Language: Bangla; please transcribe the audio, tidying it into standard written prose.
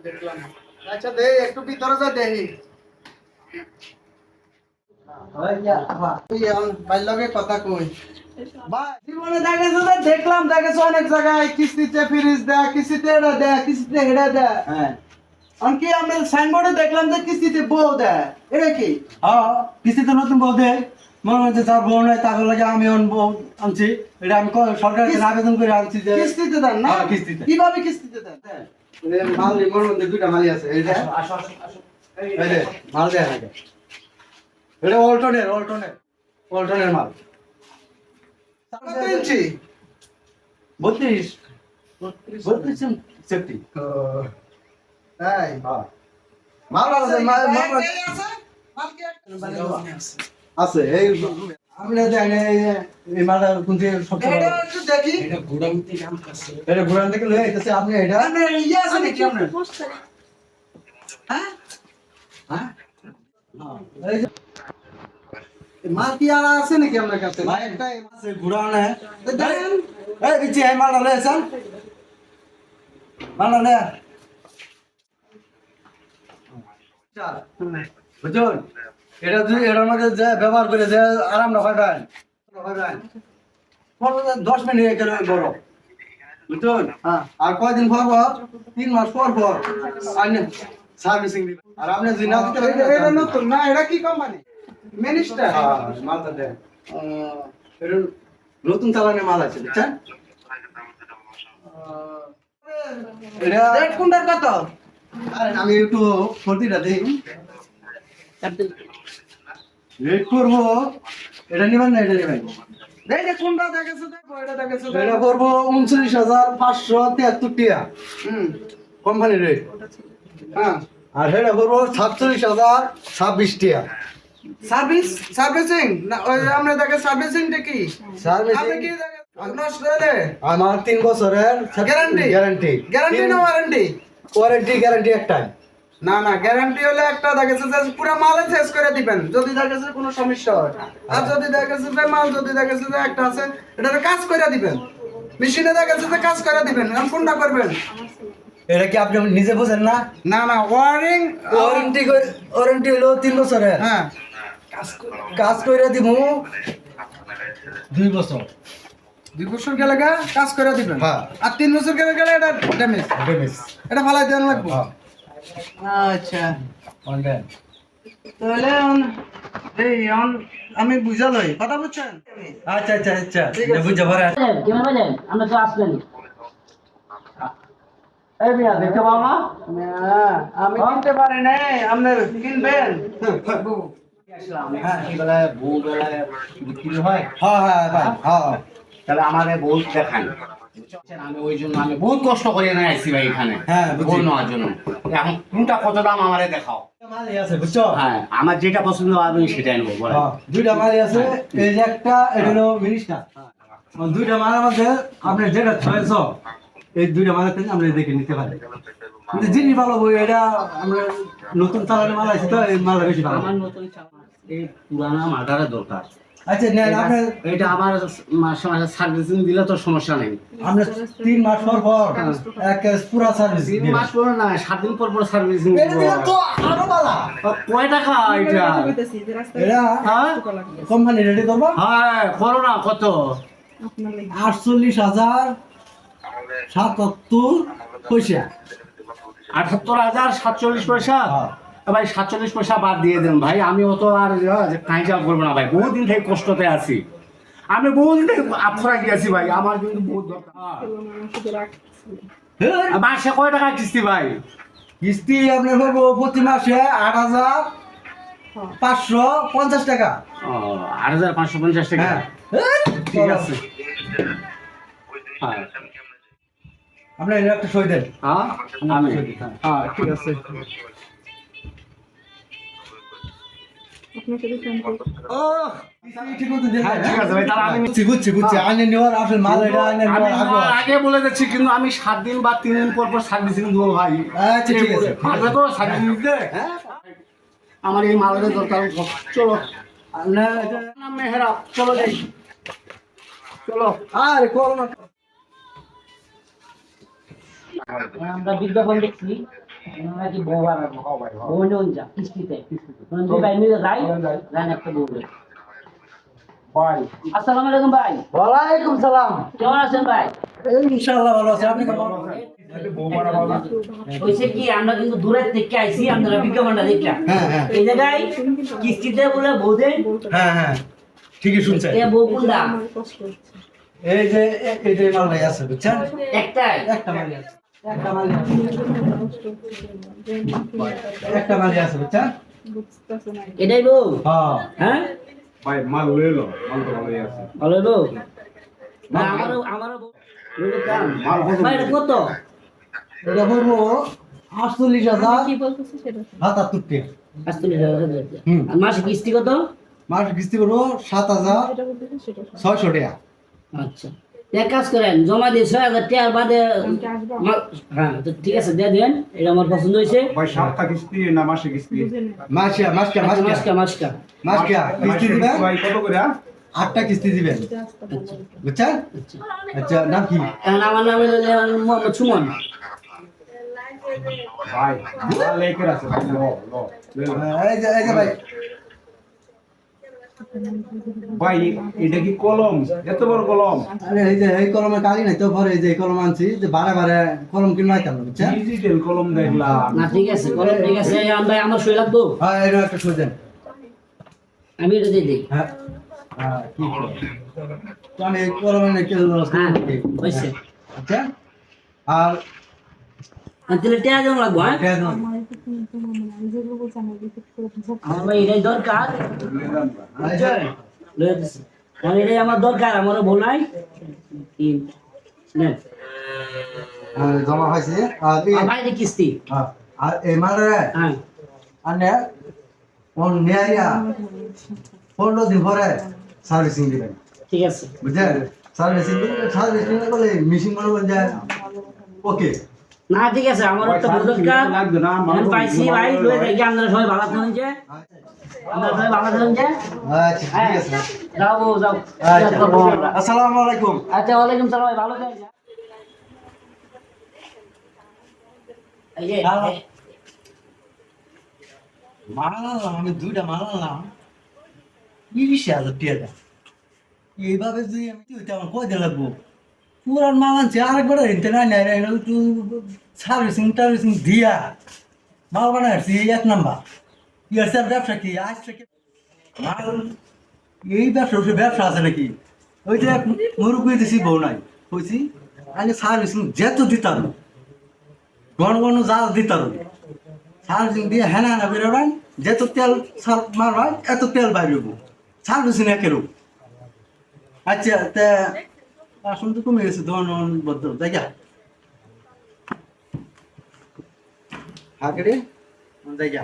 দেখলাম। আচ্ছা দে একটু ভিতরে যা দেখি। বাল্যকে কথা কই ভাই জীবনে দেখেছো অনেক জায়গায় কিস্তিতে ফ্রিজ দেয়, কিস্তিতে এটা দেয়, কিস্তিতে হেডা দেয়। হ্যাঁ কি আমি সাইনবোর্ডে দেখলাম যে কিস্তিতে বউ দেয়, এটা কি? হ্যাঁ, কিস্তিতে নতুন বউ দেয়। মনে হচ্ছে যার বউ নাই তাকে লাগে আমি বউ আনছি। এটা আমি সরকারের কাছে আবেদন করে আনছি যে কিস্তিতে দেন না? কিস্তিতে। কিভাবে কিস্তিতে দেন? মাল মোর মধ্যে দুইটা মালি আছে। এই যে এই যে মাল দেয় না। এটা অল্টনের মাল। কত ইঞ্চি? 32 সেফটি। তাই মাল আছে, মাল আছে। এই আপনি দেখেন এই মালটা কোন থেকে সবচেয়ে এটা ভালো? একটু দেখি। এটা ঘুরান থেকে লয়ে আইতেছে আপনি এটা। আপনি ইয়ে আছে নাকি আপনার? হ্যাঁ হ্যাঁ? এই যে মাল কি আর আছে নাকি আপনার কাছে? ভাই একটা আছে ঘুরানে। দেখেন এই বিচি এই মালটা লয়েছেন। মালটা লয়ে বুঝুন, এটা যদি এটার মধ্যে যে ব্যবহার করে যে আরাম না পাইবেন 10 মিনিট এখানে গরম বুঝুন। হ্যাঁ আর কয়দিন পর পর 3 মাস পর পর আপনি সার্ভিসিং দিবেন। আর আপনি যদি না দিতে পারেন এটা নতুন না, এটা কি কোম্পানি? মিনিস্টার। মালটা দেন। এটা নতুন চালানের মাল আছে বুঝছেন। এটা রেট কোনটার কত? আরে আমি একটু ফর্তিটা দিই রেট করবো। এটা নিবেন না এটা নিবেন? এই যে কোনটা দেখেছো দেখো, এটা দেখেছো দেখো। এটা করবো 29,573 টাকা হুম কোম্পানি রেট। হ্যাঁ আর এটা করবো 47,026 টাকা। সার্ভিসিং না ওই আমরা দেখে সার্ভিসিংটা কি? সার্ভিসিং আপনি কি দেখেন? নষ্ট হলে আমার 3 বছরের Guarantee? গ্যারান্টি গ্যারান্টি না ওয়ারেন্টি? গ্যারান্টি একটাই। না না গ্যারান্টি হলে একটা দেখেছে যে পুরো মালে চেঞ্জ করে দিবেন যদি দেখেছে কোনো সমস্যা হয়। আর যদি দেখেছে যে মাল যদি দেখেছে যে একটা আছে এটাতে কাজ করে দিবেন, মেশিনে দেখেছে যে কাজ করে দিবেন, এখন কোনটা করবেন? এটা কি আপনি নিজে বোঝেন না? না না ওয়ারিং ওয়ারেন্টি হলো 3 বছরের। হ্যাঁ কাজ করে দিব 2 বছর। 2 বছর গেলে কাজ করে দিবেন। হ্যাঁ। আর 3 বছর গেলে এটা ড্যামেজ, ড্যামেজ। এটা ফালাই দেন লাগবে। হ্যাঁ। আচ্ছা অনলাইন। তাহলে আমি বুঝালই কথা বুঝছেন। আচ্ছা আচ্ছা আচ্ছা বুঝতে পারে। কিভাবে নেন? আমরা তো আসলেন। এই মিয়া দেখতে পাও না? না, আমি কিনতে পারি নাই, আপনার কিনবেন। হ্যাঁ, এই বেলায় বউ বেলায় বিক্রি হয়। হ্যাঁ হ্যাঁ ভাই হ্যাঁ। তাহলে আমাদের বউ দেখান। আমি ওই জন্য আমি বহুত কষ্ট করে নিয়ে আসছি ভাই এখানে। হ্যাঁ, বুঝছি। বউ নেওয়ার জন্য। এখন কোনটা কত দাম আমারে দেখাও। মালই আছে বুঝছো? হ্যাঁ, আমার যেটা পছন্দ আমি সেটাই নেবো বলেন। হ্যাঁ, দুইটা মালই আছে। এই যে একটা এটা হলো মিনিস্টার। দুইটা মালের মধ্যে আপনি যেটা চয়েস এই দুইটা মালের থেকে আপনি দেখে নিতে পারেন। কিন্তু জিনিস ভালো বই এটা আমরা নতুন চালানের মাল আছে তো এই মালটা বেশি ভালো। আমার নতুন এই পুরানা মালটারে দরকার। আচ্ছা নেন আপনি এটা আবার মাসে মাসে সার্ভিসিং দিলে তো সমস্যা নেই। আমরা 3 মাস পর পর এক পুরা সার্ভিস 3 মাস পর না 7 দিন পর পর সার্ভিসিং এটা দিলে তো আরো ভালো। কয় টাকা এটা? এটা হ্যাঁ কোম্পানি রেডি করবো হ্যাঁ করো না কত? 48,077 পয়সা। 78,047 পয়সা। হ্যাঁ। ভাই 47 পয়সা বাদ দিয়ে দেন ভাই, আমি অত আর কাঁচা করবো না ভাই, বহুদিন থেকে কষ্টতে আছি, আমি বহুদিন থেকে আফরা গিয়েছি ভাই, আমার কিন্তু বহুত দরকার। মাসে কয় টাকা কিস্তি ভাই? কিস্তি আপনি করবো প্রতি মাসে 8,550 টাকা। 8,550 টাকা। হ্যাঁ ঠিক আছে। হ্যাঁ আপনি এর একটা সই দেন। হ্যাঁ আমি হ্যাঁ ঠিক আছে। ও ঠিক মতো দেন। হ্যাঁ, ঠিক আছে ভাই, তাহলে আমি বুঝছি আনে নেওয়ার আসল মাল এটা আনে আমি নেওয়ার আগে। আগে বলে যাচ্ছি, কিন্তু আমি 7 দিন বা 3 দিন পর পর সার্ভিসিং দেবো ভাই। আচ্ছা ঠিক আছে। পারবে তো সার্ভিসিং দিতে? আমার এই মালের দরকার। চলো না এটা না মেহরা, চলো যাই, চলো। আরে করোনা আমরা বিজ্ঞাপন দেখছি নাকি বউ বানাবো বউ নিয়ে যা কিস্তিতে দুই ভাই মিলে যাই যাই একটা বউ লই। ভাই আসসালামু আলাইকুম ভাই। ওয়ালাইকুম সালাম। কেমন আছেন ভাই? এই ইনশাআল্লাহ ভালো আছে, আপনি কেমন আছেন? হয়েছে কি আমরা কিন্তু দূরের থেকে আইছি আপনারা বিজ্ঞাপনটা দেখলাম হ্যাঁ হ্যাঁ এই জায়গায় কিস্তিতে বলে বউ দেন হ্যাঁ হ্যাঁ ঠিকই শুনছেন। এ বউ কোনটা? এই যে এই যে মালটাই আছে বুঝছেন, একটাই একটা মালি আছে, একটা মালি আছে, একটা মালি আছে বুঝছেন। এটাই বউ? হ্যাঁ হ্যাঁ ভাই মাল লয়ে লো, মাল তো ভালোই আছে। ভালো বউ না আমারও বউ লইলে দাম। ভাই এটা কত? এটা বলবো 48,000 কি বলতেছে সেটা 77 টাকা। 48,000 হুম। আর মাসে কিস্তি কত? মাস কিস্তি করবো 7,600 যেটা বলতেছে সেটা টাকা। আচ্ছা এক কাজ করেন জমা দিয়ে 6,000 টাকার বাদে আমাকে আসবো হ্যাঁ তো ঠিক আছে দিয়ে দেন, এটা আমার পছন্দ হয়েছে। ভাই সাতটা কিস্তি না মাসে কিস্তি? বুঝেন মাসিয়া মাসকা মাসকা মাসকা মাসকা মাসকা কিস্তি দিবেন, ভাই কত করে? 8টা কিস্তি দিবেন বুঝছেন। আচ্ছা নাম কি? এখন আমার নাম হলো যে মোহাম্মদ সুমন। ভাই মাল লেকের আছে ভাই, লো লো লয়ে লো। এই যে ভাই ভাই এটা কি কলম? এত বড় কলম? আরে এই যে এই কলমে কালি নাই তো, পরে এই যে এই কলম আনছি যে বারে বারে কলম কিনা কেন বুঝছেন। ডিজিটাল কলম দেখলাম। না ঠিক আছে কলম ঠিক আছে ভাই আমার সই লাগবো, হ্যাঁ এটা একটা খুঁজেন। আমি এটা দিয়ে দিই। হ্যাঁ হ্যাঁ কি আমি এই কলমে নাকি হ্যাঁ হয়েছে। আচ্ছা আর আর তাহলে টাকা কেমন লাগবো? হ্যাঁ কেন আমার একটু কিন্তু মনে নাই যেগুলো বলছে আমি রিপিট করে বুঝাতে আমার ভাই এটাই দরকার, আচ্ছা লয়ে দিছি। কারণ এটাই আমার দরকার, আমারও ভুল নাই। নেন। জমা হয়েছে আর এই আর বাইরে কিস্তি। হ্যাঁ, আর এই মারে হ্যাঁ আনে কোন নিয়ারিয়া 15 দিন পরে সার্ভিসিং দিবেন ঠিক আছে। বুঝছেন। সার্ভিসিং করলে মেশিন মনে বল যায় ওকে। না ঠিক আছে আমার একটা ভুল দরকার লাগবে না, আমার আমি পাইছি ভাই লয়ে যাই আপনারা সবাই ভালো থাকুন যে আপনারা সবাই ভালো থাকুন যে। আচ্ছা হ্যাঁ ঠিক আছে। যাও বউ, যাও। আচ্ছা আসসালামু আলাইকুম। আচ্ছা ওয়ালাইকুম সালাম ভাই, ভালো থাকেন। এই যে মালালাম আমি 2টা মালালাম 20,000 টাকা। এইভাবে যদি আমি তুই আমার কয়দিন লাগবো? পুরান মাল আনছে আরেকবার হিনতে না নেয় একটু সার্ভিসিং দিয়া মাল বানাচ্ছি এক নাম্বার। ইয়ার ব্যবসা কি আজ থেকে মাল এই ব্যবসা আছে নাকি? ওই যে মুরুব্বি দিছি বউ নাই কইছি আগে সার্ভিসিং যেত দিতাম গণ যা দিতাম সার্ভিসিং দিয়ে হেনা হেনা বেরোবেন, যেত তেল মারবেন এত তেল বাইরব সার্ভিসিং একেরও। আচ্ছা তা আসুন তো কমে গেছে ধন বদ্ধ জায়গা হাগড়ে জায়গা